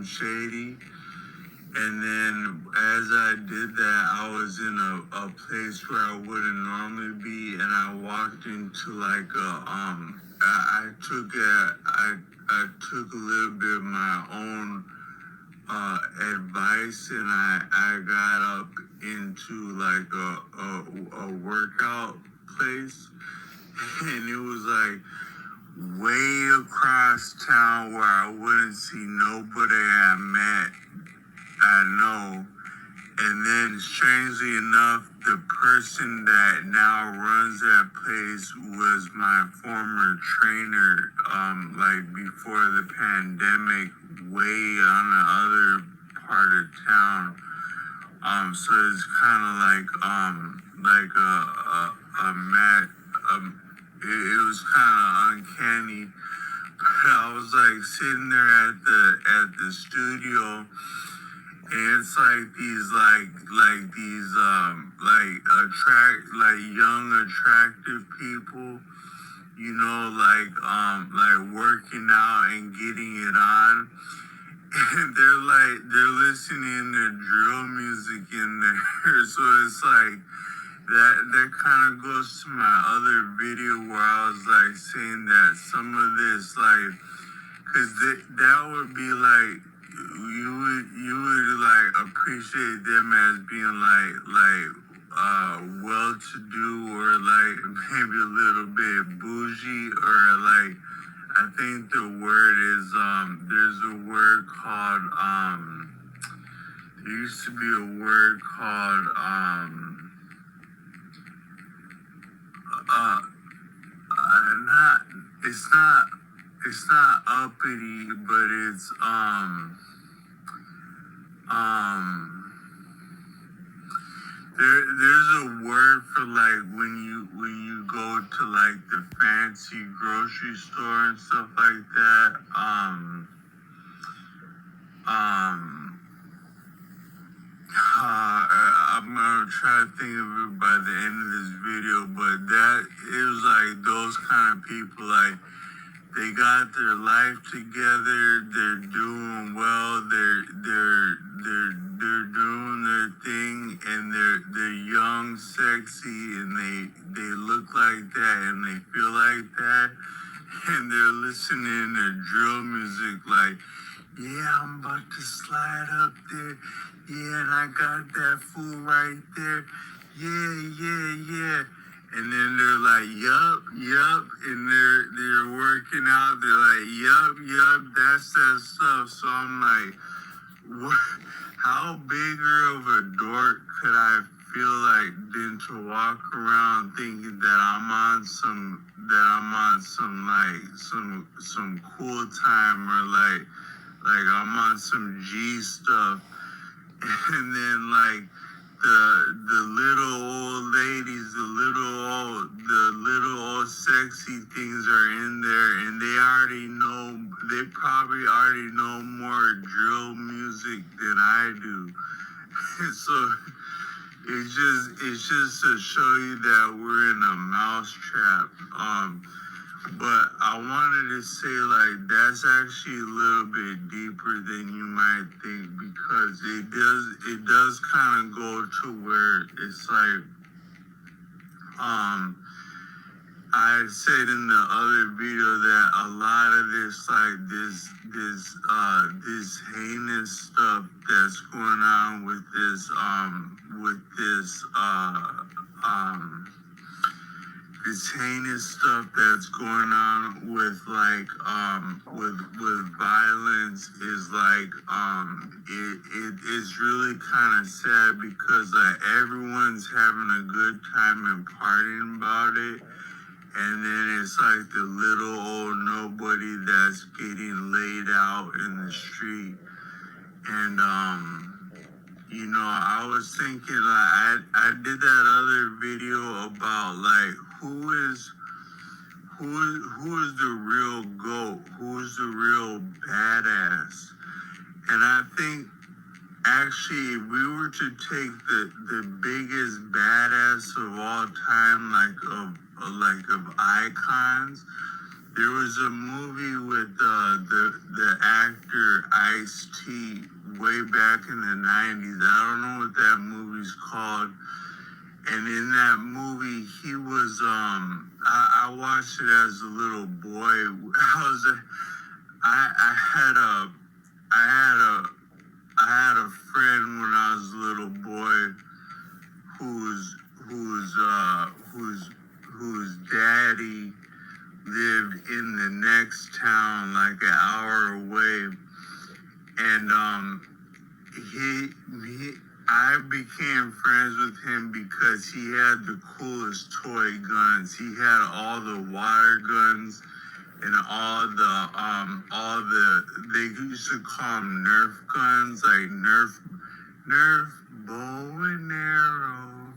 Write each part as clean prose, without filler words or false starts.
Shady. And then as I did that, I was in a place where I wouldn't normally be, and I walked into like I took a little bit of my own advice, and I got up into like a workout place, and it was like way across town where I wouldn't see nobody I met. I know. And then, strangely enough, the person that now runs that place was my former trainer, like before the pandemic, way on the other part of town. So it's kind of like a mat. It was kind of uncanny. But I was like sitting there at the studio. And it's like young attractive people, you know, like working out and getting it on. And they're listening to drill music in there. So it's like that kind of goes to my other video where I was like saying that some of this, like, cause that would be like, you would like appreciate them as being well to do, or like maybe a little bit bougie, or like I think the word is there's a word called there used to be a word called not it's not uppity, but it's there's a word for like when you go to like the fancy grocery store and stuff like that. I'm gonna try to think of it by the end of this video, but that it was like those kind of people, like they got their life together, they're doing well, they're doing their thing, and they're young, sexy, and they look like that, and they feel like that, and they're listening to drill music like, yeah, I'm about to slide up there. Yeah, and I got that fool right there. Yeah. And then they're like, yup. And they're working out. They're like, yup, that's that stuff. So I'm like, what? How bigger of a dork could I feel like than to walk around thinking that I'm on some cool time, or like I'm on some G stuff, and then like the little old ladies, the little old sexy things are in there, and they probably already know more drill music than I do. So it's just to show you that we're in a mousetrap. But I wanted to say, like, that's actually a little bit deeper than you might think, because it does kind of go to where it's like, I said in the other video that a lot of this, like, this heinous stuff that's going on with this heinous stuff that's going on with like with violence is like it's really kind of sad, because like everyone's having a good time and partying about it, and then it's like the little old nobody that's getting laid out in the street. And you know, I was thinking, like, I did that other video about like who is the real GOAT, who's the real badass. And I think actually if we were to take the biggest badass of all time, like of icons, There was a movie with the actor Ice-T way back in the 90s. I don't know what that movie's called. And in that movie, he was I watched it as a little boy. I had a I had a I had a friend when I was a little boy whose whose whose daddy lived in the next town, like an hour away, and he I became friends with him because he had the coolest toy guns. He had all the water guns and all the they used to call them Nerf guns, like Nerf bow and arrow.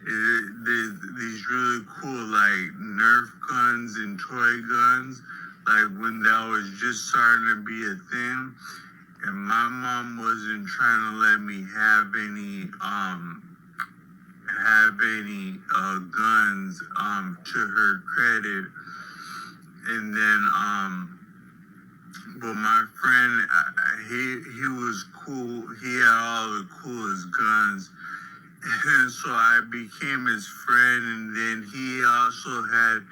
These really cool like Nerf guns and toy guns, like when that was just starting to be a thing. And my mom wasn't trying to let me have any guns to her credit. And then but my friend, he was cool. He had all the coolest guns. And so I became his friend, and then he also had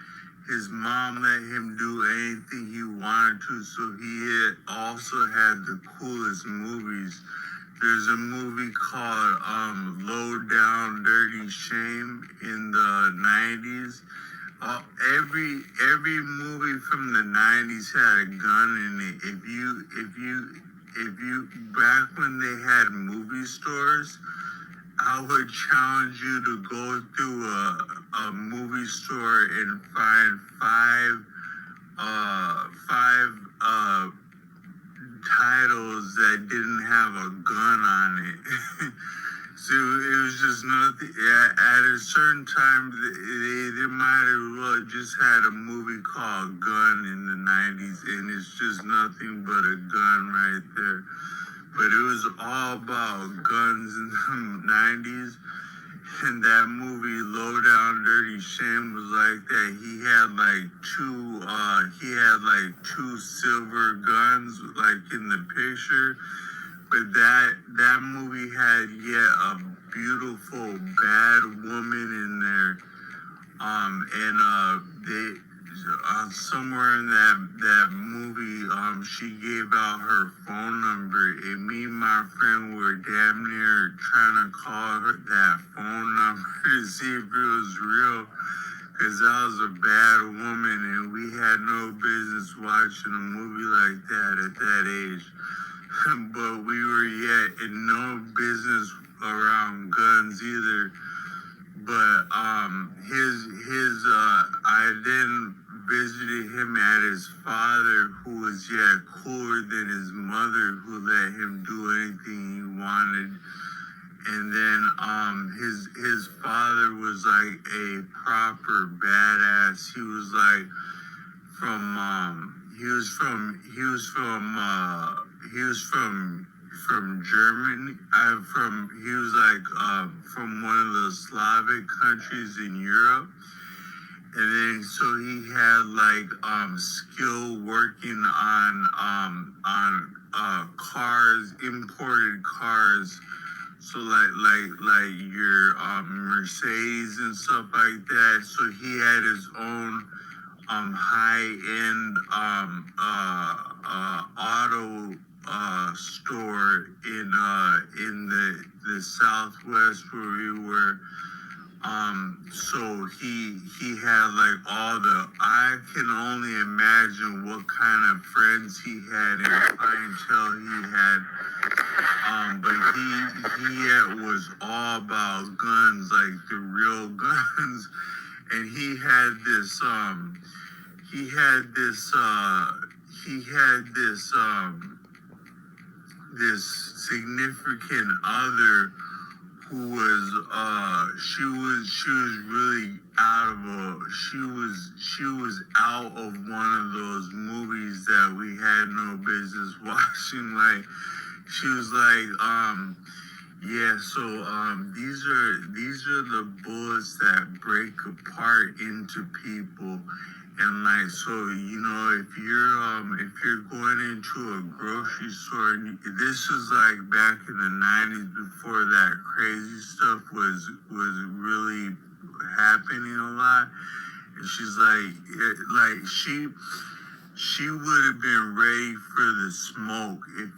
his mom let him do anything he wanted to, so he also had the coolest movies. There's a movie called Low Down Dirty Shame in the 90s. Every movie from the 90s had a gun in it. If you back when they had movie stores, I would challenge you to go through a movie store and find five titles that didn't have a gun on it. So it was just nothing. At a certain time, they might have well just had a movie called Gun in the 90s, and it's just nothing but a gun right there. But it was all about guns in the 90s. And that movie, Low Down Dirty Shame, was like that. He had like two silver guns, like in the picture. But that movie had yet a beautiful bad woman in there. They somewhere in that movie, she gave out her phone number, and me and my friend were damn near trying to call her that phone number to see if it was real, because that was a bad woman, and we had no business watching a movie like that at that age. But we were yet in no business around guns either. But I then visited him at his father, who was yet cooler than his mother, who let him do anything he wanted. And then his father was like a proper badass. He was like from Germany. He was like from one of the Slavic countries in Europe. And then so he had like skill working on cars, imported cars. So like your Mercedes and stuff like that. So he had his own high-end auto store in the Southwest where we were. So he had like all the. I can only imagine what kind of friends he had and clientele he had. But he was all about guns, like the real guns, and he had this this significant other who was she was really she was out of one of those movies that we had no business watching. Like she was like yeah, so these are the bullets that break apart into people, And like, so you know, if you're going into a grocery store, and this is like back in the '90s before that crazy stuff was really happening a lot. And she's like, she would have been ready for the smoke if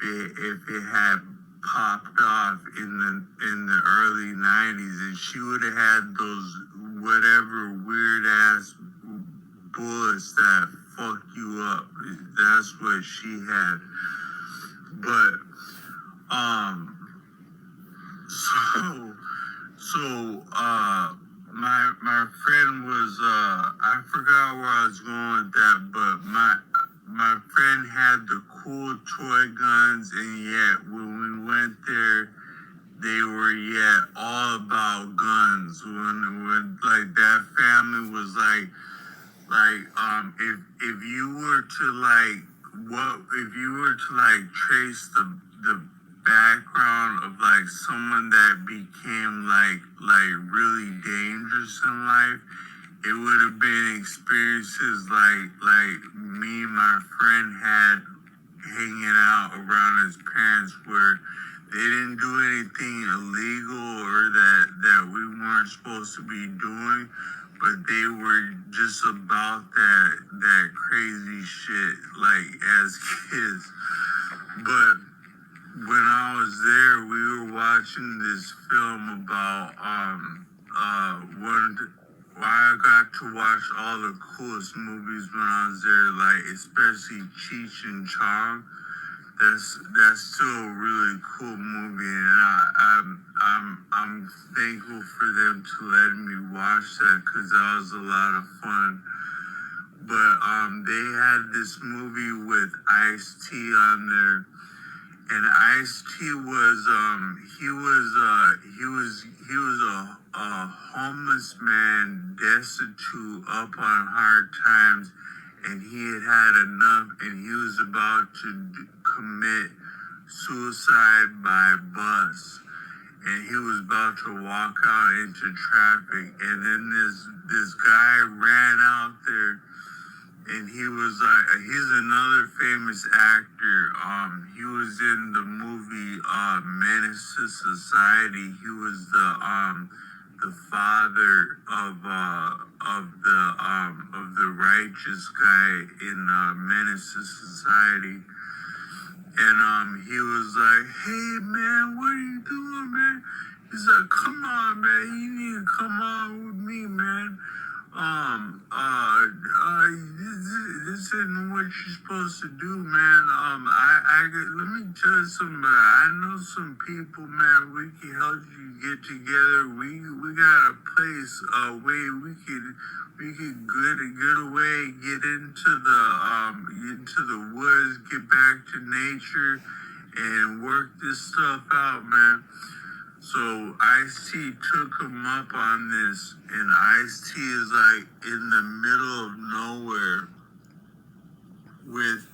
it had popped off in the early '90s, and she would have had those whatever weird ass bullets that fuck you up. That's what she had. But my friend was I forgot where I was going with that, but my friend had the cool toy guns, and yet when we went there, they were yet all about guns. When like that family was like if you were to trace the background of like someone that became like really dangerous in life, it would have been experiences like me and my friend had hanging out around his parents, where they didn't do anything illegal or that we weren't supposed to be doing, but they were just about that crazy shit like as kids. But when I was there, we were watching this film about one. I got to watch all the coolest movies when I was there, like especially Cheech and Chong. That's still a really cool movie, and I'm thankful for them to let me watch that, because that was a lot of fun. But they had this movie with Ice-T on there, and Ice-T was a homeless man, destitute, up on hard times, and he had enough, and he was about to commit suicide by bus, and he was about to walk out into traffic, and then this guy ran out there, and he was he's another famous actor. He was in the movie Menace to Society. He was the father of the righteous guy in Menace to Society. And he was like, "Hey man, what are you doing, man?" He's like, "Come on, man, you need to come on with me, man. This isn't what you're supposed to do, man. Let me tell you something. I know some people, man. We can help you get together. We got a place, where we could get away, get into the woods, get back to nature, and work this stuff out, man." So Ice-T took him up on this, and Ice-T is like in the middle of nowhere with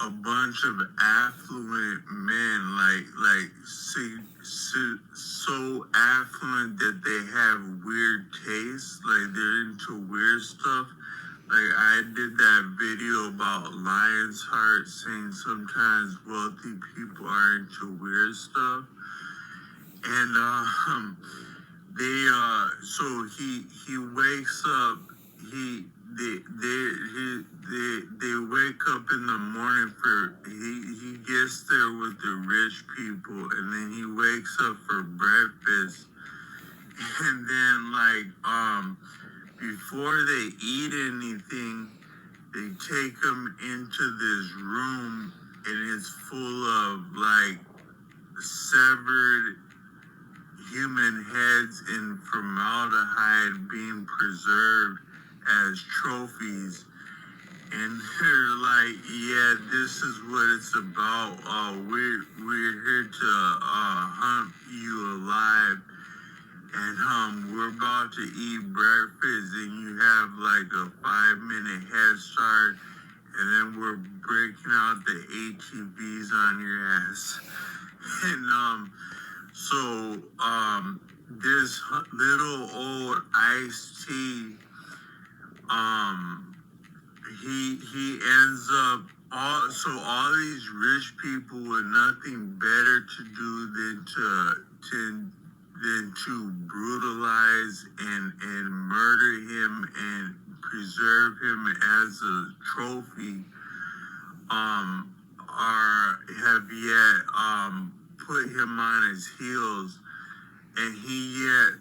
a bunch of affluent men, so affluent that they have weird tastes, like they're into weird stuff. Like I did that video about Lion's Heart, saying sometimes wealthy people are into weird stuff. And so he wakes up. They wake up in the morning for he gets there with the rich people, and then he wakes up for breakfast, and then before they eat anything, they take him into this room, and it's full of like severed human heads in formaldehyde being preserved as trophies. And they're like, "Yeah, this is what it's about. We're here to hunt you alive, and we're about to eat breakfast, and you have like a 5-minute head start, and then we're breaking out the ATVs on your ass." And so this little old Ice-T he ends up all these rich people with nothing better to do than to brutalize and murder him and preserve him as a trophy, are have yet put him on his heels, and he yet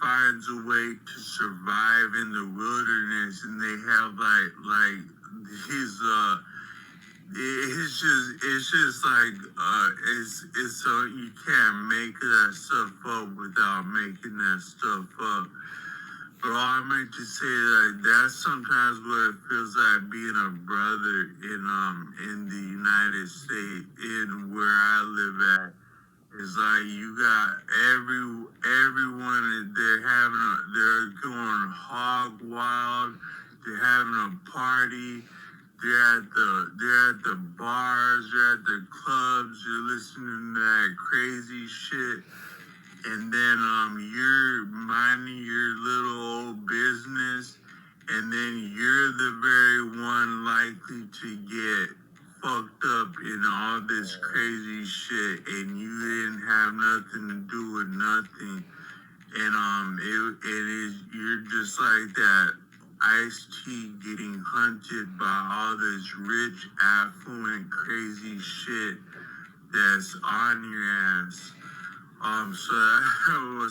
finds a way to survive in the wilderness. And they have like his it's just like it's so you can't make that stuff up without making that stuff up. But all I meant to say that that's sometimes what it feels like being a brother in the United States, in where I live at. It's like you got everyone, they're going hog wild, they're having a party, they're at the bars, they're at the clubs, you're listening to that crazy shit, and then you're minding your little old business, and then you're the very one likely to get fucked up in all this crazy shit, and you didn't have nothing to do with nothing, and you're just like that Ice-T getting hunted by all this rich, affluent, crazy shit that's on your ass.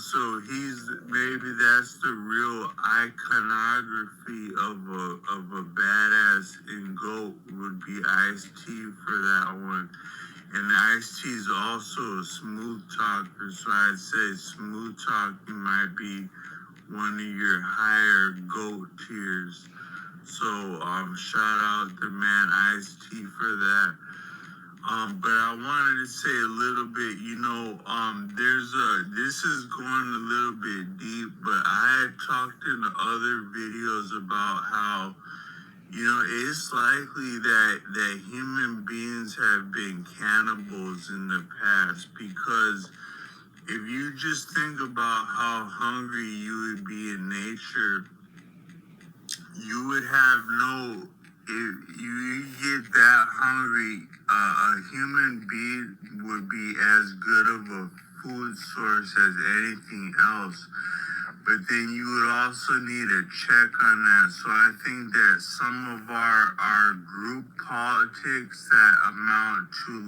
So he's maybe that's the real iconography of a badass in GOAT would be Ice-T for that one. And Ice-T is also a smooth talker, so I'd say smooth talking might be one of your higher GOAT tiers. So shout out to man Ice-T for that. But I wanted to say a little bit, this is going a little bit deep, but I had talked in other videos about how, it's likely that human beings have been cannibals in the past, because if you just think about how hungry you would be in nature, you would have no, if you get that hungry, a human being would be as good of a food source as anything else. But then you would also need a check on that. So I think that some of our group politics that amount to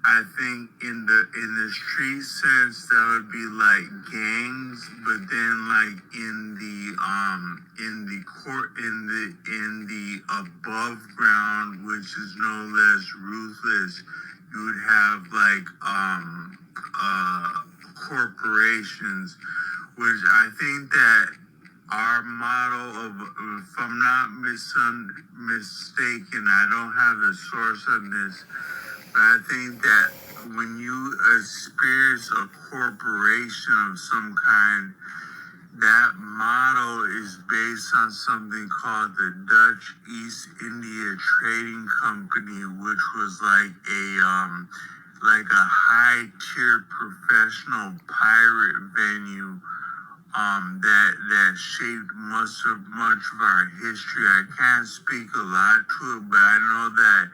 I think in the street sense that would be like gangs, but then like in the court in the above ground, which is no less ruthless, you would have corporations, which I think that our model of, if I'm not mistaken, I don't have the source on this, but I think that when you experience a corporation of some kind, that model is based on something called the Dutch East India Trading Company, which was like a high tier professional pirate venue that shaped much of our history. I can't speak a lot to it, but I know that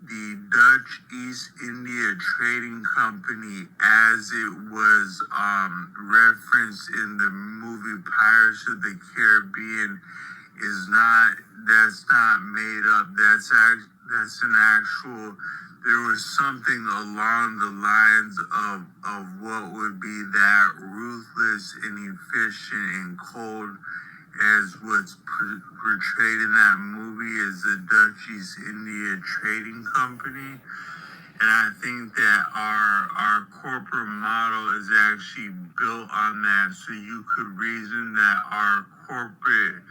the Dutch East India Trading Company, as it was referenced in the movie Pirates of the Caribbean, that's not made up. That's an actual. There was something along the lines of what would be that ruthless and efficient and cold as what's portrayed in that movie as the Dutch East India Trading Company. And I think that our corporate model is actually built on that. So you could reason that our corporate,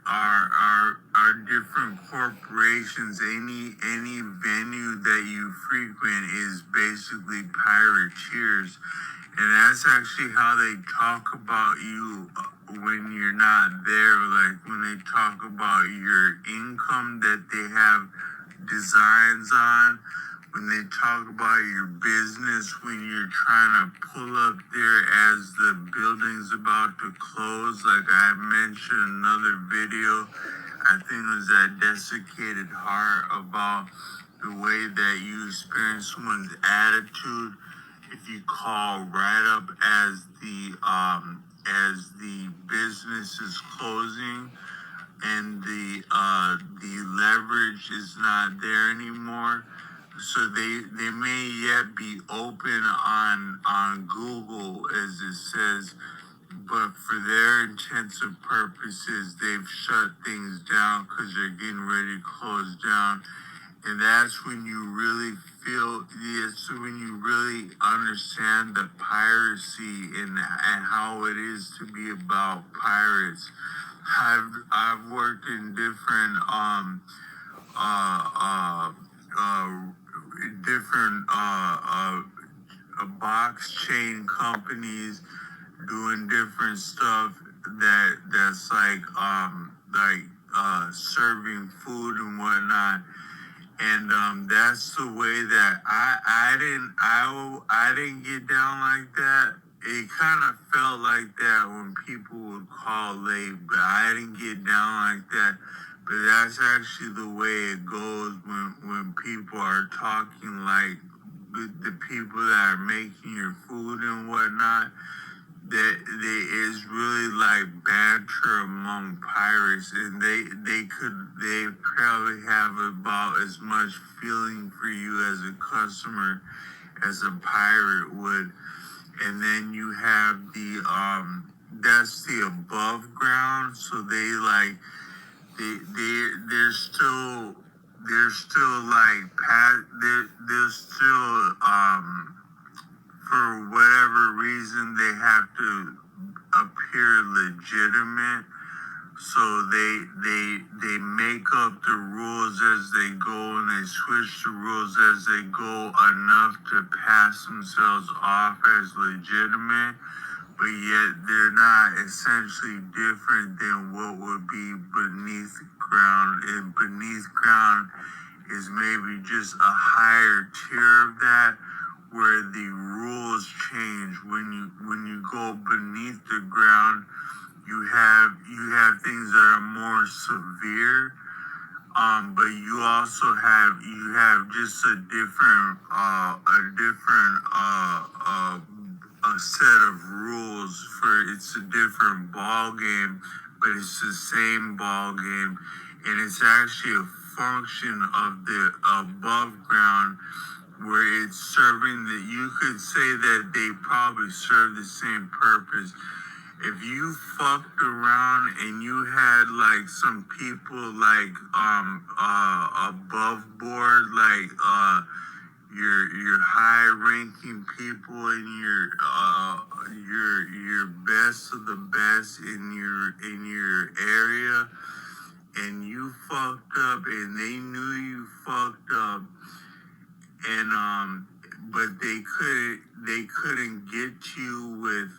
our different corporations, any venue that you frequent is basically pirateers. And that's actually how they talk about you when you're not there. Like when they talk about your income that they have designs on, when they talk about your business, when you're trying to pull up there as the building's about to close, like I mentioned in another video, I think it was that desiccated heart about the way that you experience someone's attitude if you call right up as the business is closing and the leverage is not there anymore. So they may yet be open on Google as it says, but for their intents and purposes, they've shut things down because they're getting ready to close down. And that's when you really feel, it's when you really understand the piracy and how it is to be about pirates. I've worked in different uh, uh, different box chain companies doing different stuff that's like serving food and whatnot. And that's the way that I didn't get down like that. It kind of felt like that when people would call late, but I didn't get down like that. But that's actually the way it goes when people are talking like the people that are making your food and whatnot. That there is really like banter among pirates, and they probably have about as much feeling for you as a customer as a pirate would. And then you have the that's the above ground, so they're still like they're still for whatever reason they have to appear legitimate. So they make up the rules as they go, and they switch the rules as they go enough to pass themselves off as legitimate, but yet they're not essentially different than what would be beneath ground. And beneath ground is maybe just a higher tier of that, where the rules change. When you go beneath the ground, you have things that are more severe, but you also have just a different a set of rules for it's a different ball game, but it's the same ball game, and it's actually a function of the above ground, where it's serving that you could say that they probably serve the same purpose. If you fucked around and you had like some people like above board, like your high ranking people in your best of the best in your area, and you fucked up and they knew you fucked up, and but they couldn't get you with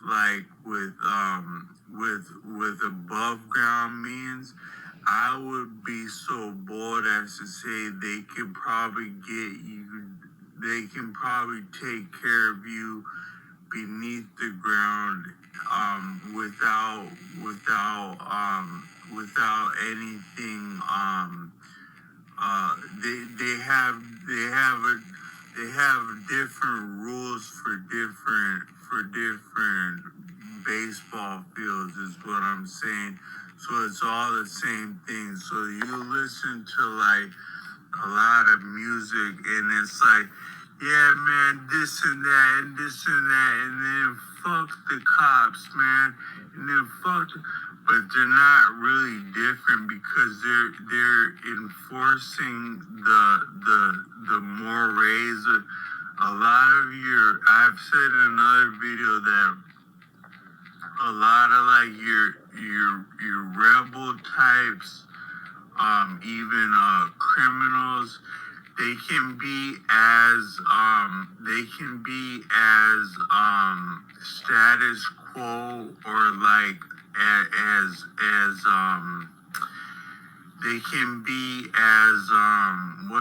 above ground means. I would be so bold as to say they can probably get you, they can probably take care of you beneath the ground, without anything. They have different rules for different baseball fields, is what I'm saying. So it's all the same thing. So you listen to like a lot of music, and it's like, yeah, man, this and that, and this and that, and then fuck the cops, man, and then but they're not really different because they're enforcing the mores. A lot of I've said in another video that a lot of like your rebel types, even criminals, they can be as status quo, or like as they can be as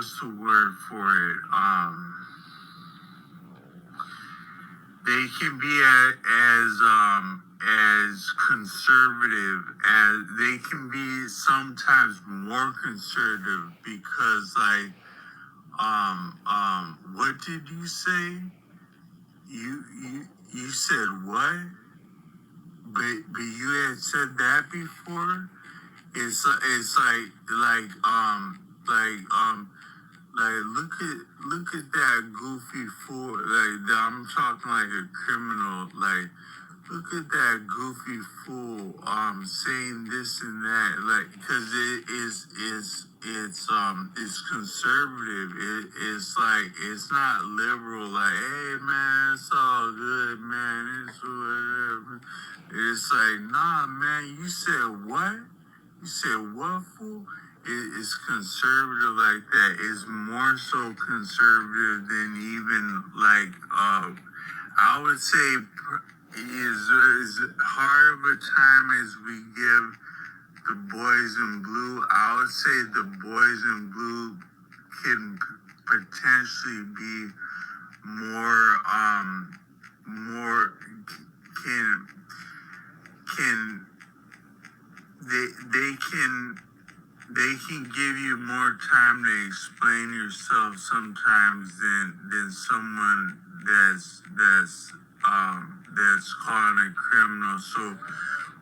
what's the word for it? They can be as conservative as they can be, sometimes more conservative, because like what did you say? You said what? But you had said that before. It's like look at that goofy fool. Like I'm talking like a criminal. Like look at that goofy fool saying this and that. Like because it's conservative. It's like it's not liberal. Like hey man, it's all good man. It's whatever. It's like nah man. You said what? You said what fool? It's conservative like that. It's more so conservative than even like I would say is hard of a time as we give the boys in blue. I would say the boys in blue can potentially be more can they can give you more time to explain yourself sometimes than someone that's calling a criminal. So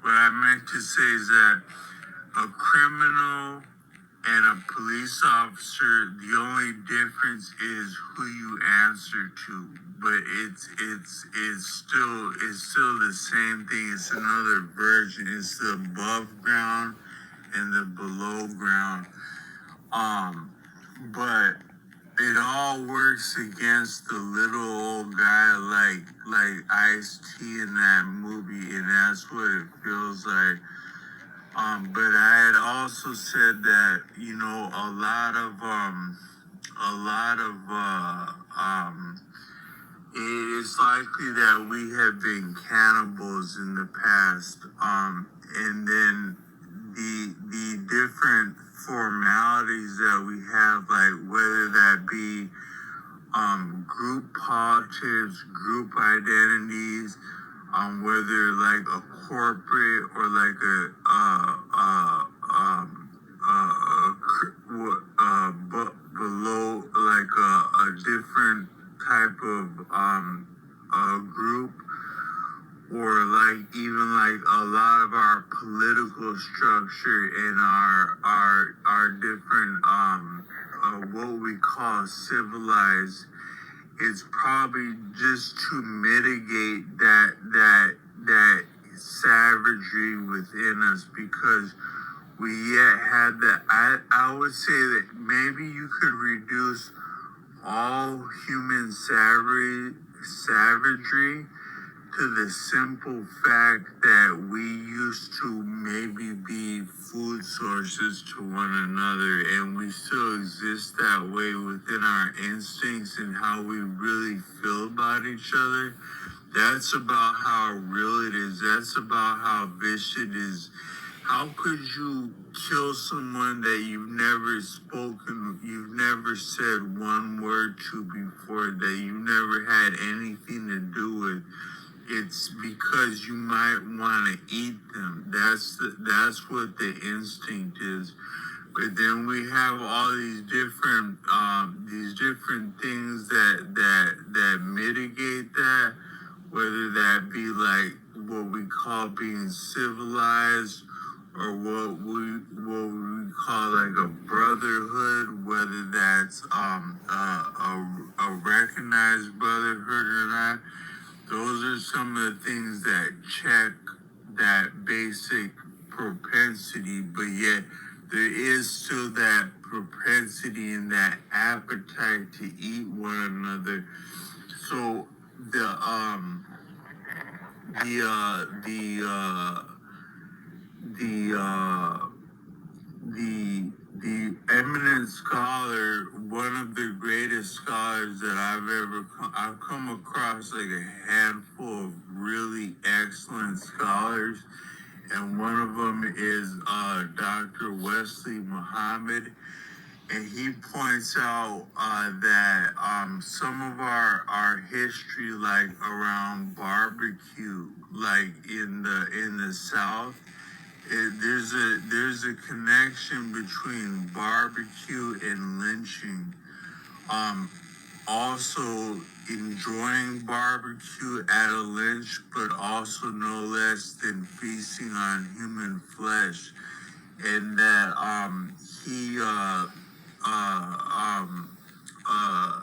what I meant to say is that a criminal and a police officer, the only difference is who you answer to. But it's still the same thing. It's another version. It's the above ground and the below ground. But it all works against the little old guy like Ice-T in that movie, and that's what it feels like. But I had also said that, you know, a lot of it's likely that we have been cannibals in the past. And then the different formalities that we have, like whether that be group politics, group identities, whether like a corporate or like below like a different type of group, or like even like a lot of our political structure and our different what we call civilized. It's probably just to mitigate that savagery within us, because we yet had that. I would say that maybe you could reduce all human savagery to the simple fact that we used to maybe be food sources to one another, and we still exist that way within our instincts and how we really feel about each other. That's about how real it is. That's about how vicious it is. How could you kill someone that you've never said one word to before, that you've never had anything to do with? It's because you might want to eat them. That's what the instinct is. But then we have all these different things that mitigate that, whether that be like what we call being civilized, or what we call like a brotherhood, whether that's a recognized brotherhood or not. Those are some of the things that check that basic propensity, but yet there is still that propensity and that appetite to eat one another. So the eminent scholar, one of the greatest scholars that I've come across like a handful of really excellent scholars, and one of them is Dr. Wesley Muhammad. and he points out that some of our history, like around barbecue, like in the South, there's a connection between barbecue and lynching. Um, Also enjoying barbecue at a lynch, but also no less than feasting on human flesh, and that he uh um uh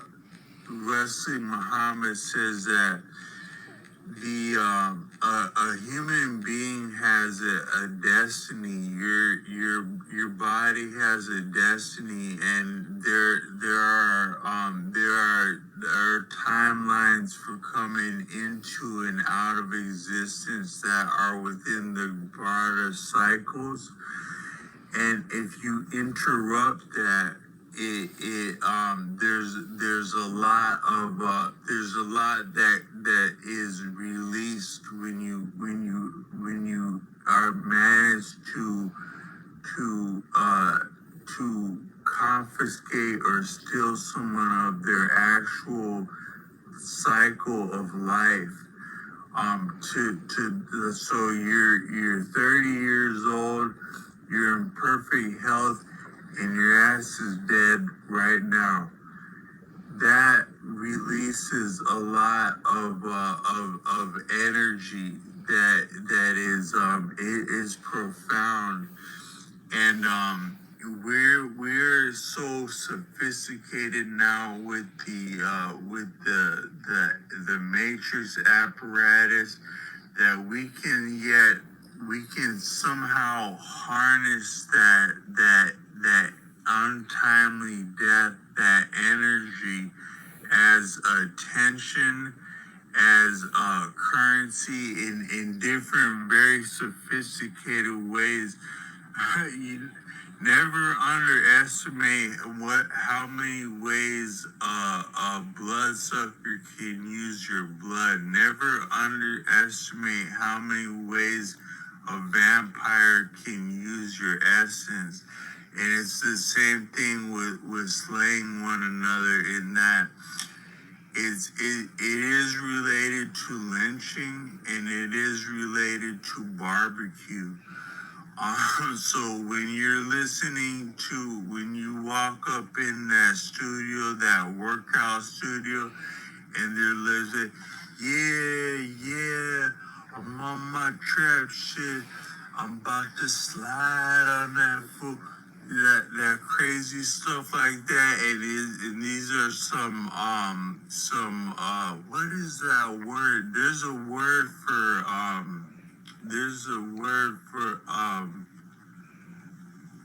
Wesley Muhammad says that a human being has a destiny. Your body has a destiny, and there are timelines for coming into and out of existence that are within the broader cycles. And if you interrupt that, there's a lot that is released when you are managed to confiscate or steal someone of their actual cycle of life. So you're 30 years old, you're in perfect health, and your ass is dead right now. That releases a lot of energy it is profound, and we're so sophisticated now with the matrix apparatus that we can somehow harness that untimely death, that energy, as attention, as currency in different, very sophisticated ways. You never underestimate how many ways a bloodsucker can use your blood. Never underestimate how many ways a vampire can use your essence. And it's the same thing with slaying one another, in that it is related to lynching, and it is related to barbecue. So when you're when you walk up in that studio, that workout studio, and they're listening, yeah, I'm on my trap shit. I'm about to slide on that fool. That crazy stuff like that, and these are what is that word? There's a word for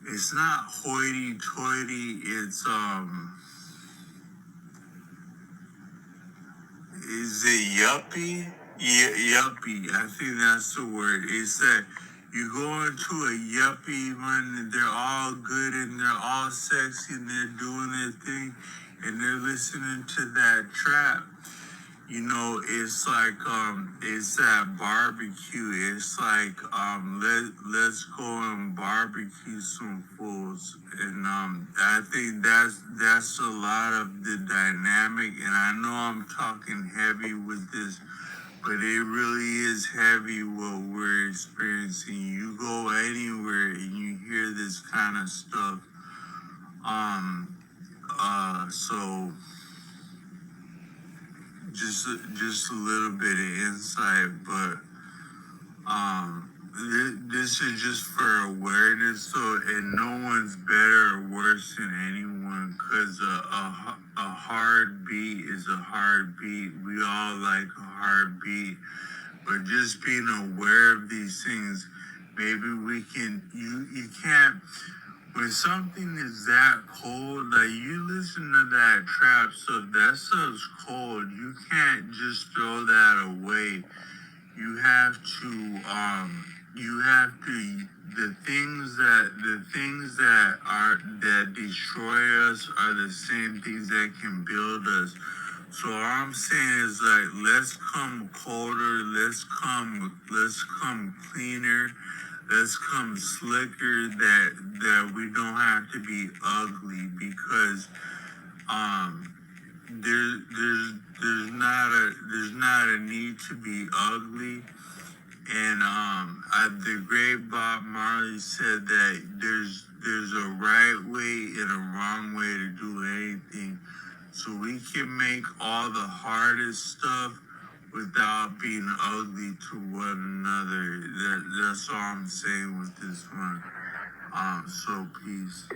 it's not hoity-toity, it's is it yuppie? Yeah, yuppie. I think that's the word. It's that you go into a yuppie when they're all good and they're all sexy and they're doing their thing and they're listening to that trap. It's like it's that barbecue. It's like let's go and barbecue some fools. And I think that's a lot of the dynamic. And I know I'm talking heavy with this, but it really is heavy what we're experiencing. You go anywhere and you hear this kind of stuff. So just a little bit of insight, but this is just for awareness. So, and no one's better or worse than anyone, because a hard beat is a hard beat. We all like a hard beat, but just being aware of these things, maybe we can. You can't. When something is that cold, like you listen to that trap stuff, that stuff's cold. You can't just throw that away. You have to, the things that destroy us are the same things that can build us. So all I'm saying is, like, let's come colder, let's come cleaner, let's come slicker, that we don't have to be ugly, because there's not a need to be ugly. And the great Bob Marley said that there's a right way and a wrong way to do anything. So we can make all the hardest stuff without being ugly to one another. That's all I'm saying with this one. So peace.